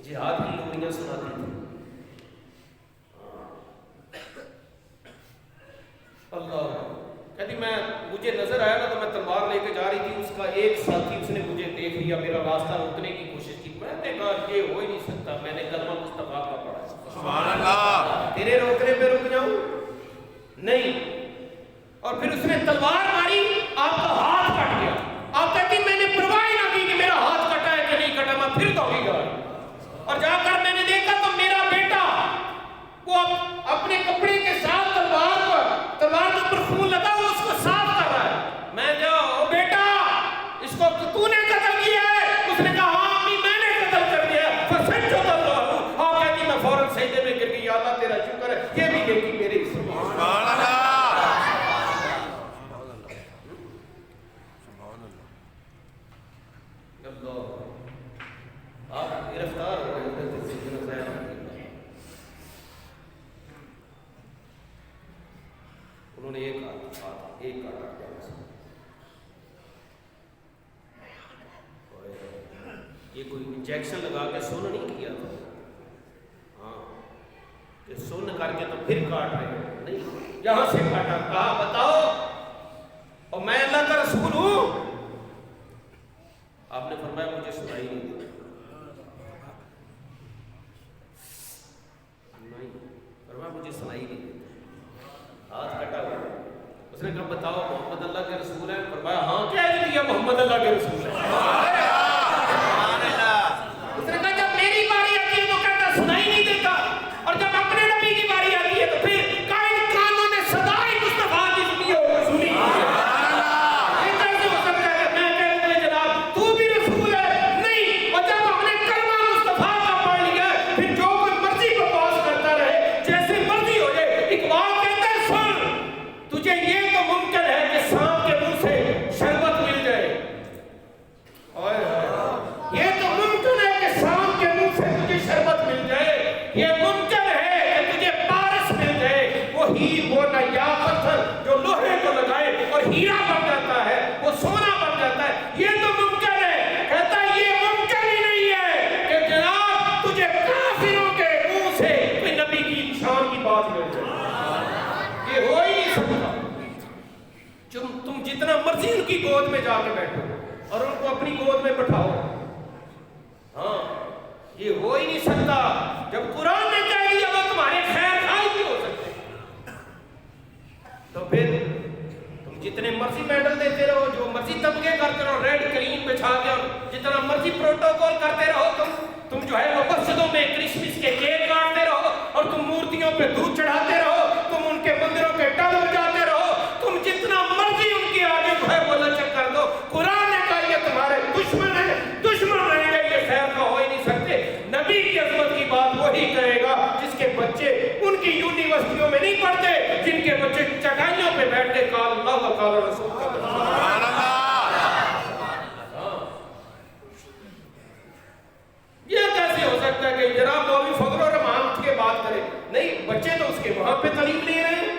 جہاد کی لوریاں سناتی تھیں. اللہ کہتی میں مجھے نظر آیا نا تو میں تلوار لے کے جا رہی تھی, اس کا ایک ساتھی اس نے مجھے دیکھ لیا, میرا راستہ روکنے کی کوشش کی, میں نے کہا یہ ہو ہی نہیں سکتا, میں نے کلمہ مصطفیٰ کا پڑھا, سبحان اللہ, تیرے روکنے پہ رک جاؤں نہیں. اور پھر اس نے تلوار ماری, آپ کا ہاتھ کٹ گیا. آپ کہتی میں نے پرواہ نہ کی کہ میرا ہاتھ کٹا ہے کہ نہیں کٹا, میں پھر دوڑی گئی, اور جا کر میں نے دیکھا تو میرا بیٹا وہ اپنے کپڑے ایک کاٹا جانا سے. یہ کوئی انجیکشن لگا کے سن نہیں کیا تھا، ہاں کہ سن کر کے تو پھر کاٹ رہے ہیں، نہیں، یہاں سے کاٹا. کہا بتاؤ اور میں اللہ کا رسول ہوں؟ آپ نے فرمایا مجھے سنائی نہیں دیتا. فرمایا مجھے سنائی نہیں دیتا. ہاتھ کٹا ہوا. اس نے کہا بتاؤ محمد اللہ کے رسول ہیں؟ فرمایا ہاں کہہ دیا محمد اللہ کے رسول ہیں. اس نے کہا جب میری باری آتی ہے تو کہتا سنائی نہیں دیتا، اور جب اپنے نبی کی باری آتی ہے تو پھر قائد کانوں نے صدائے مصطفیٰ کی سنی ہو سنی. یہ کیسے ہو سکتا ہے؟ میں کہتا ہوں جناب تو بھی رسول ہے نہیں، اور جب ہم نے کلمہ مصطفیٰ کا پڑھ لیا پھر جو کوئی مرضی کو پاس کرتا رہے جیسے مرضی ہو جائے. اقبال کہتا ہے سن تجھے یہ تو ممکن ہے کہ سانپ کے منہ سے شربت مل جائے. یہ تو ممکن ہے کہ سانپ کے منہ سے تجھے شربت مل جائے، یہ ممکن ہے کہ تجھے پارس مل جائے، وہ نیا پتھر جو لوہے کو لگائے اور ہیرا بن جاتا ہے وہ سونا بن جاتا ہے. یہ تو ممکن ہے. کہتا ہے یہ ممکن ہی نہیں ہے کہ جناب تجھے کافروں کے منہ سے کوئی نبی کی شان کی بات مل جائے. یہ ہو ہی نہیں سکتا. تم جتنا مرضی ان کی گود میں جا کے بیٹھو اور ان کو اپنی گود میں بٹھاؤ، ہاں یہ ہو ہی نہیں سکتا. جب قرآن نے کہہ دیا وہ تمہارے خیر خواہ بھی ہو سکتے تو پھر تم جتنے مرضی میڈل دیتے رہو، جو مرضی تمغے کرتے رہو، ریڈ کریم بچھا کے، اور جتنا مرضی پروٹوکول کرتے رہو، تم جو ہے وہ مسجدوں میں کرسمس کے کیک کاٹتے رہو اور تم مورتیوں پہ دودھ چڑھاتے رہو، تم ان کے مندروں کے ٹل بجاتے رہو، تم جتنا مرضی ان کے آگے جو ہے وہ لچک کر دو. قرآن نے کہا یہ تمہارے دشمن ہیں، دشمن رہیں گے، یہ خیر کا ہو ہی نہیں سکتے. نبی کی عظمت کی بات وہی کرے گا جس کے بچے ان کی یونیورسٹیوں میں نہیں پڑھتے، جن کے بچے چٹائیوں پہ بیٹھ کے قال اللہ و قال رسول کا یہ کیسے ہو سکتا ہے کہ جناب مولوی فضل الرحمان اٹھ کے بات کرے؟ نہیں، بچے تو اس کے وہاں پہ تعلیم لے رہے ہیں،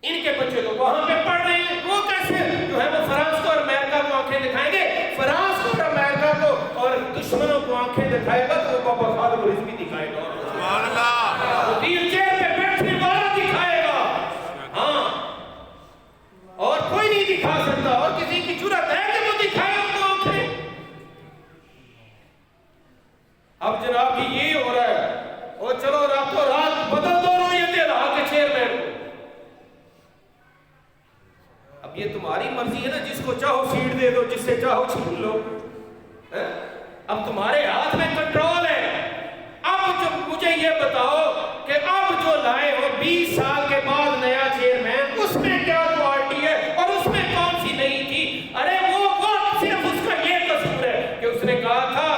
ان کے بچے تو وہاں پہ پڑھ رہے ہیں. وہ کیسے جو ہے وہ فرانس کو اور امریکہ کو آنکھیں دکھائیں گے؟ فرانس کو اور امریکہ کو اور دشمنوں کو آنکھیں دکھائے گا تو وہ بابا خالد رضوی دکھائے گا، وہ ویل چیئر پہ بیٹھنے والا دکھائے گا، ہاں، اور کوئی نہیں دکھا سکتا. اور کسی کی جرأت ہے کہ وہ دکھائے ان کو آنکھیں؟ اب جناب یہ ہو رہا ہے، اور چلو راتوں رات بدل دو رویت الحق کے چیئرمین کو. اب یہ تمہاری مرضی ہے نا، جس کو چاہو سیٹ دے دو، جس سے چاہو چھین لو. اب تمہارے ہاتھ میں کنٹرول ہے. اب جو مجھے یہ بتاؤ کہ اب جو لائے ہو 20 سال کے بعد نیا چیئرمین، اس میں کیا کوالٹی ہے اور اس میں کون سی نہیں تھی؟ ارے وہ صرف اس کا یہ قصور ہے کہ اس نے کہا تھا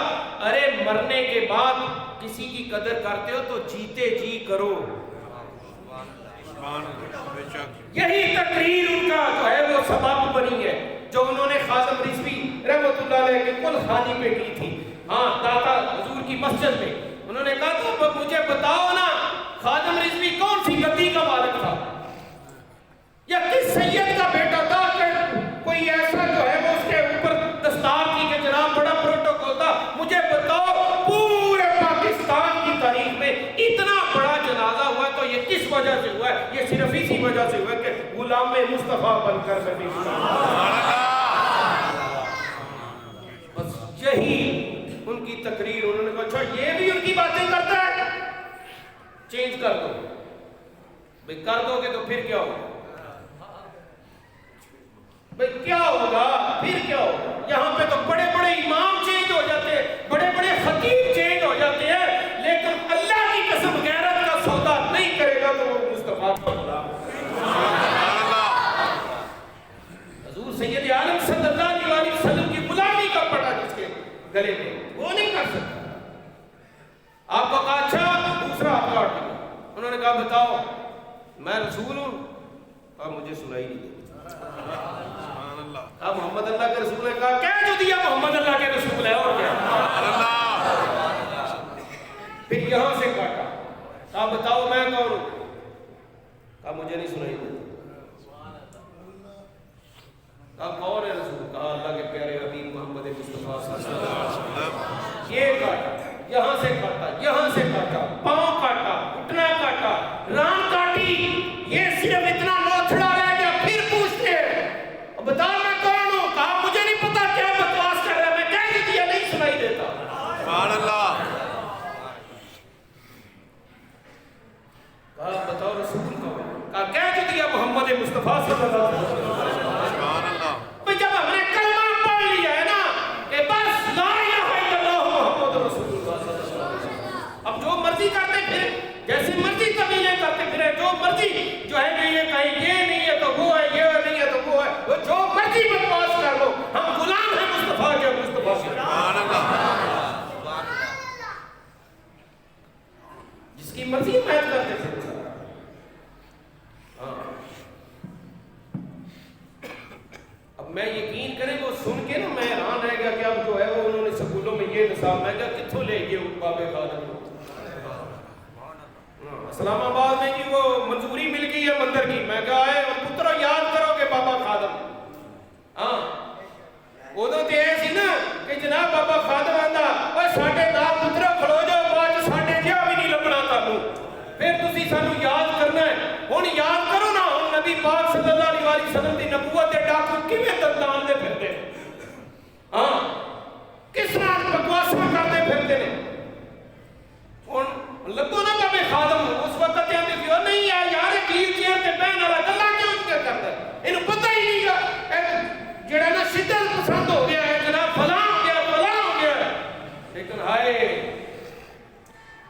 ارے مرنے کے بعد کسی کی قدر کرتے ہو تو جیتے جی کرو. یہی تقریر ان کا جو ہے وہ سبب بنی ہے جو انہوں نے خازم رضوی رحمۃ اللہ علیہ کے کل خانی پہ کی تھی. ہاں، داتا حضور کی مسجد میں انہوں نے کہا تو مجھے بتاؤ نا خازم رضوی کون سی گدی کا مالک تھا یا کس سید کا بیٹا تھا کہ کوئی ایسا جو ہے وہ اس کے اوپر دستار کی کہ جناب بڑا پروٹوکول تھا. مجھے بتاؤ پورے پاکستان کی تاریخ میں اتنا بڑا جنازہ ہوا تو یہ کس وجہ سے ہوا ہے؟ یہ صرف اسی وجہ سے ہوا کہ غلام مصطفیٰ بن کر نبی بس یہی ان کی تقریر. انہوں نے کہا اچھا یہ بھی ان کی باتیں کرتا ہے، چینج کر دو. بھئی کر دو گے تو پھر کیا ہوگا؟ بھئی کیا ہوگا؟ پھر کیا ہوگا؟ یہاں پہ تو بڑے بڑے امام چینج ہو جاتے ہیں، بڑے بڑے خطیب چینج ہو جاتے ہیں، لیکن اللہ کی قسم غیرت کا سودا نہیں کرے گا تو وہ مصطفیٰ حضور سید عالم صلی اللہ علیہ وسلم کی غلامی کا پٹا جس کے گلے میں وہ نہیں کر سکتا. آپ کو کہا اچھا دوسرا ہاتھ کاٹ دیا. انہوں نے کہا بتاؤ میں رسول ہوں؟ کہا مجھے سنائی نہیں دیتی. اب محمد اللہ کے رسول نے کہا کہہ جو دیا محمد اللہ کے رسول ہے اور کیا. پھر یہاں سے کاٹا. کہا بتاؤ میں کون ہوں؟ کہا مجھے نہیں سنائی دیتا. کہا کون ہے رسول؟ کہا اللہ کے پیارے حبیب محمد مصطفیٰ صلی اللہ علیہ وسلم. یہ کاٹا، یہاں سے کاٹا، یہاں سے کاٹا، پاؤں کاٹا، گھٹنا کاٹا، ران کاٹی. یہ صرف اتنا لوتھڑا رہ گیا. پھر پوچھتے ہیں بتا میں کون ہوں؟ کہا مجھے نہیں پتا کیا بکواس کر رہا ہے، میں کہہ دیا نہیں سنائی دیتا. سبحان اللہ. کہا بتاؤ رسول کون؟ کہا کہہ دیا محمد مصطفیٰ صلی اللہ علیہ وسلم. سبحان اللہ. جب ہم نے کلمہ پڑھ لیا ہے نا کہ بس لا الہ الا اللہ محمد رسول اللہ صلی اللہ علیہ وسلم، اب جو مرضی کرتے پھر، جیسے مرضی قبیلے کرتے پھرے، جو مرضی جو ہے کہ یہ کہیں یہ نہیں ہے تو وہ ہے، یہ نہیں ہے تو وہ ہے، وہ جو مرضی بکواس کر لو، ہم غلام ہیں مصطفیٰ کے. مصطفیٰ کے سبحان اللہ. جس کی مرضی محنت کرتے تھے. میں یقین کریں وہ سن کے نا میں حیران رہ گیا کہ اب جو ہے وہ انہوں نے سکولوں میں یہ نصاب، میں کہا کتوں لے گئے بابے خادم. اسلام آباد میں جی وہ منظوری مل گئی ہے مندر کی. میں کہا آئے اور پترو یاد کرو کہ بابا خادم. ہاں ادو تو یہ سی نا کہ جناب بابا خادم آتا اور ساڈے نال پترو کھڑو جاؤ، بعد ساڈے جہاں بھی نہیں لبنا تانوں، پھر تسی سانو یاد کرنا ہے. ہن یاد کرو نا ہن نبی پاک صلی اللہ علیہ وسلم دی نبوت دے ڈاکو کیویں دندان دے پھردے، ہاں کس طرح بکواساں کردے پھردے نے. ہن لگو نا بابے خادم اس وقت آندے سی نہیں ہے یار ویل چیئر تے بہن والا گلاں کیوں کردا، اینوں پتہ ہی نہیں گا جڑا نا شدت پسند ہو گیا ہے جناب فلاں ہو گیا فلاں ہو گیا. لیکن ہائے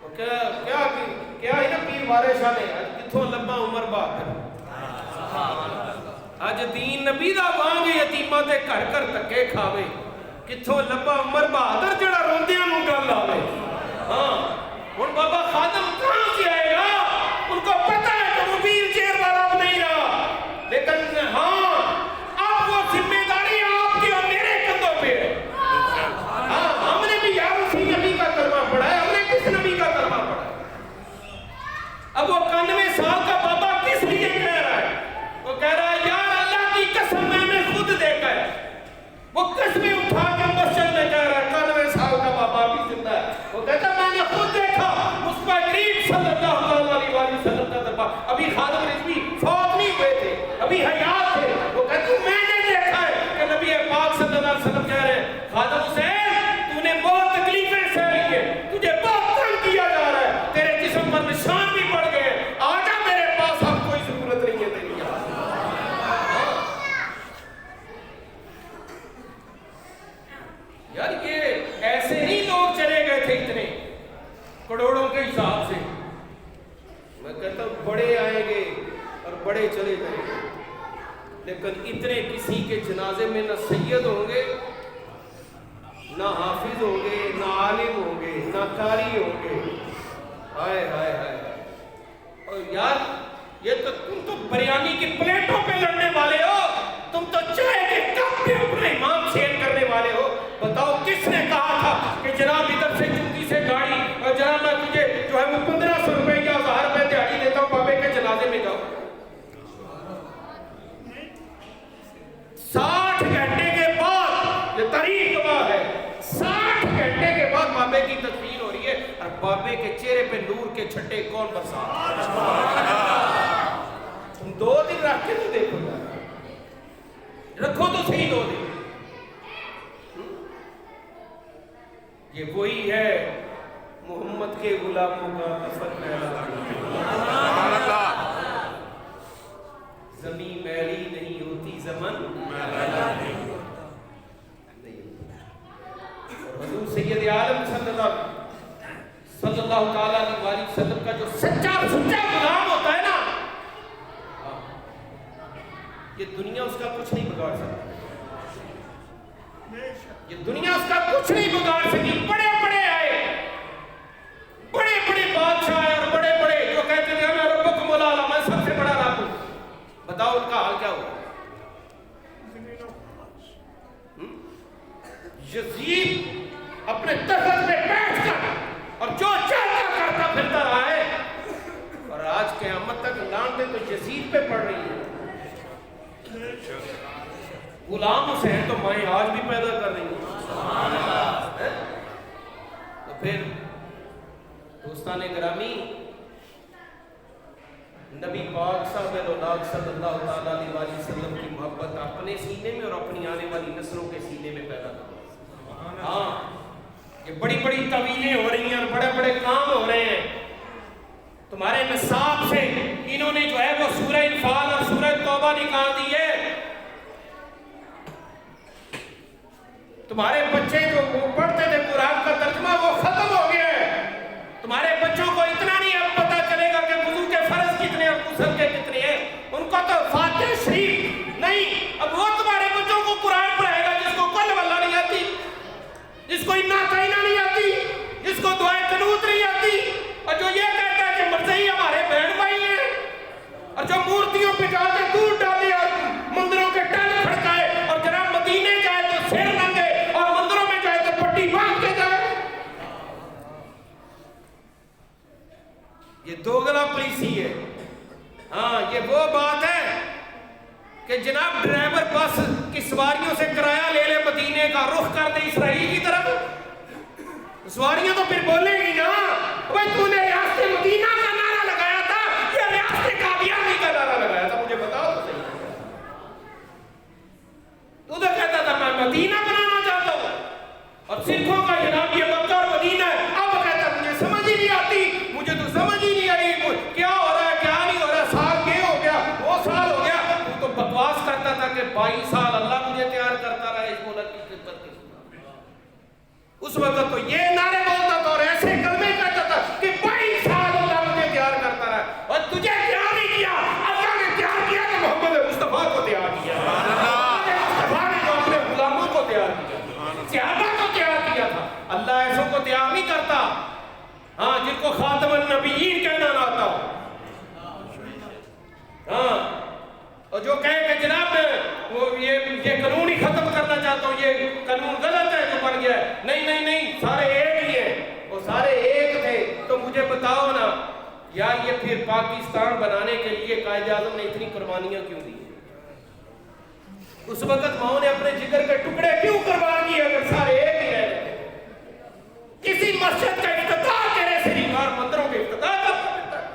وہ کیا ہے نا پیر وارے شاہ نے کتھوں لبا عمر بہادر. اج دین نبی دا وانگ یتیماں تے گھر گھر دھکے کھاوے، کتھوں لبا عمر بہادر جڑا روندیاں نوں گل آوے. ہاں ہن بابا خادم کہاں سے آئے گا؟ ان کو پتہ ہے کہ وہ ویل چیئر والا اب نہیں رہا، لیکن ہاں اب وہ ذمہ داری آپ کی اور میرے کندھوں پہ ہے. ہاں ہم نے بھی یار اسی نبی کا کلمہ پڑھا ہے، ہم نے کس نبی کا کلمہ پڑھا ہے. اب وہ 91 سال کا بابا کس لیے کہہ رہا ہے؟ وہ کہہ رہا ہے یار اللہ کی قسم میں نے خود دیکھا ہے. وہ قسمیں اٹھا کے مسجد میں کہہ رہا ہے 91 سال کا بابا بھی زندہ ہے. وہ کہتا ہے میں نے خود دیکھا مصطفیٰ کریم صلی اللہ علیہ وسلم کا دربار. ابھی خادم رضوی فوت نہیں ہوئے تھے، ابھی حیات تھے. وہ کہتے ہیں میں نے دیکھا ہے کہ نبی پاک صلی اللہ علیہ وسلم کہہ رہے ہیں خادم حسین تو نے بہت تکلیفیں سہ لی ہے، تجھے بہت تنگ کیا جا رہا ہے، تیرے جسم پر نشان بھی پڑ گئے، آجا میرے پاس، اب کوئی ضرورت نہیں ہے تیری. یار یہ ایسے نہیں لوگ چلے گئے تھے اتنے کروڑوں کے حساب سے. میں کہتا ہوں بڑے آئیں گے اور بڑے چلے جائیں گے، لیکن اتنے کسی کے جنازے میں نہ سید ہوں گے، نہ حافظ ہوں گے، نہ عالم ہوں گے، نہ قاری ہوں گے. ہائے ہائے ہائے. اور یار یہ تو تم تو بریانی کی پلیٹوں پہ لڑنے والے ہو، تم تو چائے کے کپ پہ اپنا امام سیل کرنے والے ہو. بتاؤ کس نے کہا تھا کہ جناب ادھر سے چوٹی سے گاڑی اور جناب میں تجھے جو ہے وہ 1500 روپے یا 1000 روپے دیہڑی دیتا ہوں بابے کے جنازے میں جاؤ. 60 گھنٹے کے بعد یہ تاریخ گواہ ہے، 60 گھنٹے کے بعد بابے کی تدفین ہو رہی ہے اور بابے کے چہرے پہ نور کے چھٹے کون برسا. تم 2 دن رکھ کے تو دیکھو، رکھو تو صحیح 2 دن. یہ وہی ہے محمد کے غلاموں کا کفن میلا. زمین میلی نہیں ہوتی، زمن میلا نہیں ہوتی. حضور سید عالم صلی اللہ تعالیٰ علیہ وسلم کا جو سچا غلام ہوتا ہے نا، یہ دنیا اس کا کچھ نہیں بگاڑ سکتی. یہ دنیا اس کا کچھ نہیں بگاڑ سکی. بڑے بڑے آئے، بڑے بڑے بادشاہ آئے اور بڑے بڑے جو کہتے تھے میں ربکم الاعلی، میں سب سے بڑا رب ہوں. بتاؤ ان کا حال کیا ہوا؟ یزید اپنے تخت پہ بیٹھ کر اور جو چاہتا کرتا پھرتا رہا ہے، اور آج قیامت تک لانتے تو یزید غلام حسین تو مائیں آج بھی پیدا کر رہی ہیں. تو پھر دوستان گرامی نبی پاک صاحب صلی اللہ تعالیٰ علیہ وسلم کی محبت اپنے سینے میں اور اپنی آنے والی نسلوں کے سینے میں پیدا کرو. ہاں یہ بڑی بڑی طویلیں ہو رہی ہیں اور بڑے بڑے کام ہو رہے ہیں. تمہارے نصاب سے انہوں نے جو ہے وہ سورہ انفال اور سورہ توبہ نکال دی ہے. تمہارے بچے جو پڑھتے تھے قرآن کا ترجمہ وہ ختم ہو گیا ہے. تمہارے بچوں کو اتنا نہیں اب پتہ چلے گا کہ وضو کے فرض کتنے اور غسل کے کتنے ہیں. ان کو تو فاتحہ شریف نہیں. اب وہ تمہارے بچوں کو قرآن پڑھائے گا جس کو قل واللہ نہیں آتی, جس کو انا اعطینٰ نہیں آتی, جس کو دعائے قنوت نہیں آتی, اور جو یہ کہتا ہے کہ مرزئی ہمارے بہن بھائی ہیں, اور جو مورتیوں پہ جا کے دودھ ڈالے اور مندروں کے ٹل کھڑکائے اور جناب مدینے جائے تو سر ننگے اور مندروں میں جائے تو پٹی باندھ کے جائے. یہ دوگلا پولیسی ہے. ہاں یہ وہ بات ہے کہ جناب ڈرائیور بس کی سواریوں سے کرایہ لے لے مدینے کا, رخ کر دے اسرائیل کی طرف. سواریاں تو پھر بولے گی نا بھائی تو نے ریاست مدینہ کا نعرہ لگایا تھا یا ریاست قادیانی کا نعرہ لگایا تھا, مجھے بتاؤ تو صحیح. تو کہتا تھا میں مدینہ بنانا چاہتا ہوں اور سکھوں کا جناب یہ مکہ اور مدینہ ہے. اب کہتا مجھے سمجھ ہی نہیں آتی, مجھے تو سمجھ ہی نہیں آئی کیا ہو رہا ہے کیا نہیں ہو رہا. سال یہ ہو گیا وہ سال ہو گیا. تو بکواس کرتا تھا کہ 22 سال اللہ مجھے تیار کرتا رہا اس ملک کی خدمت کے. اس وقت تو یہ نعرے بولتا تھا اور ایسے کلمے کہتا تھا کہ 22 سال اللہ مجھے تیار کرتا رہا. اور تجھے تیار نہیں کیا, اللہ نے تیار کیا کہ محمد مصطفیٰ کو تیار کیا. مصطفیٰ نے جو اپنے غلاموں کو تیار کیا, صحابہ کو تیار کیا تھا. اللہ ایسوں کو تیار نہیں کرتا ہاں جن کو خاتم النبیین کہنا نہ آتا ہو. ہاں اور جو کہے کہ جناب وہ یہ قانون ہی ختم کرنا چاہتا ہوں, یہ قانون غلط ہے جو بن گیا ہے. نہیں نہیں نہیں, سارے ایک ہی ہیں, وہ سارے ایک تھے. تو مجھے بتاؤ نا یار یہ پھر پاکستان بنانے کے لیے قائد اعظم نے اتنی قربانیاں کیوں دی؟ اس وقت ماؤں نے اپنے جگر کے ٹکڑے کیوں قربان کیے اگر سارے ایک ہی رہتے؟ کسی مسجد کا افتتاح کرے سری اور مندروں کے افتتاح کرتا ہے.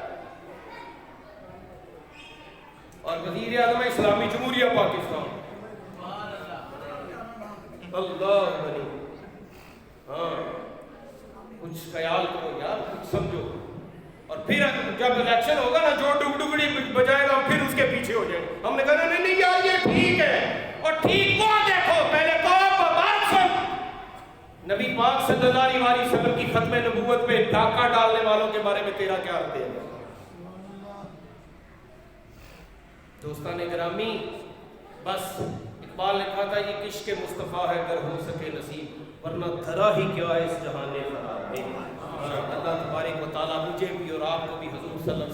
اور وزیر اعظم اسلامی جمہوریہ پاکستان اللہ بنی. ہاں کچھ خیال کرو یار, کچھ سمجھو. اور پھر جب الیکشن ہوگا نا جو ڈگڑی بجائے گا پھر اس کے پیچھے ہو جائے. ہم نے کہا نہیں نہیں یار یہ ٹھیک ہے, اور ٹھیک کو دیکھو پہلے بات سن. نبی پاک صلی اللہ علیہ وسلم کی ختم نبوت پہ ڈاکہ ڈالنے والوں کے بارے میں تیرا کیا رد ہے؟ دوستان گرامی بس اقبال نے کہا تھا یہ کشک مصطفیٰ ہے اگر ہو سکے نصیب, ورنہ دھرا ہی کیا ہے اس جہان فرار میں. اللہ تبارک و تعالیٰ مجھے بھی اور آپ کو بھی حضور صلی اللہ علیہ وسلم